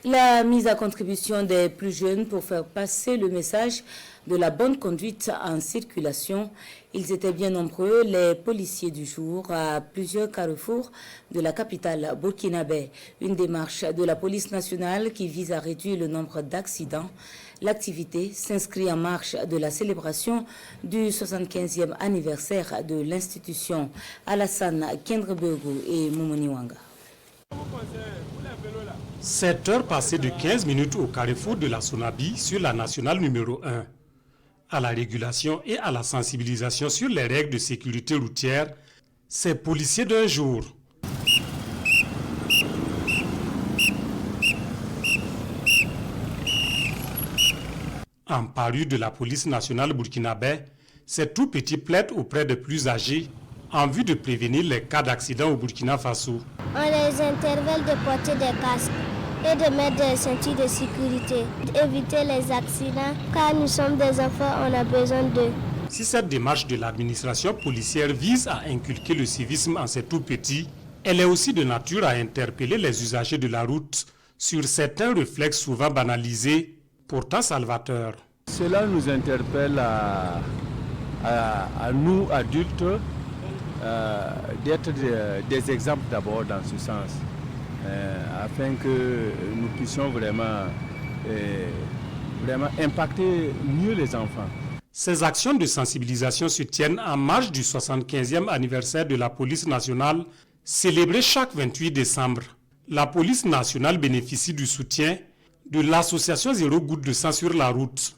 La mise à contribution des plus jeunes pour faire passer le message de la bonne conduite en circulation. Ils étaient bien nombreux, les policiers du jour, à plusieurs carrefours de la capitale burkinabé. Une démarche de la police nationale qui vise à réduire le nombre d'accidents. L'activité s'inscrit en marge de la célébration du 75e anniversaire de l'institution. Alassane Kendrebego et Moumouni Wanga. 7 heures passées de 15 minutes au carrefour de la Sonabi sur la nationale numéro 1. À la régulation et à la sensibilisation sur les règles de sécurité routière, ces policiers d'un jour. Emparus de la police nationale burkinabé, ces tout petits plaident auprès des plus âgés en vue de prévenir les cas d'accident au Burkina Faso. On les interpelle de porter des casques et de mettre des ceintures de sécurité, d'éviter les accidents. Car nous sommes des enfants, on a besoin d'eux. Si cette démarche de l'administration policière vise à inculquer le civisme en ces tout petits, elle est aussi de nature à interpeller les usagers de la route sur certains réflexes souvent banalisés, pourtant salvateurs. Cela nous interpelle à nous, adultes, d'être des exemples d'abord dans ce sens, afin que nous puissions vraiment impacter mieux les enfants. Ces actions de sensibilisation se tiennent en marge du 75e anniversaire de la police nationale, célébré chaque 28 décembre. La police nationale bénéficie du soutien de l'association Zéro Goutte de Sang sur la route.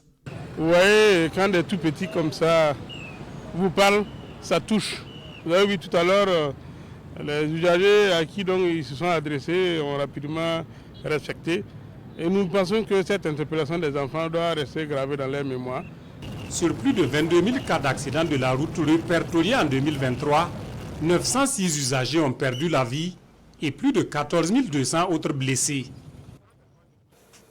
Vous voyez, quand des tout petits comme ça vous parlent, ça touche. Vous avez vu tout à l'heure, les usagers à qui donc ils se sont adressés ont rapidement respecté. Et nous pensons que cette interpellation des enfants doit rester gravée dans leur mémoire. Sur plus de 22 000 cas d'accidents de la route répertoriés en 2023, 906 usagers ont perdu la vie et plus de 14 200 autres blessés.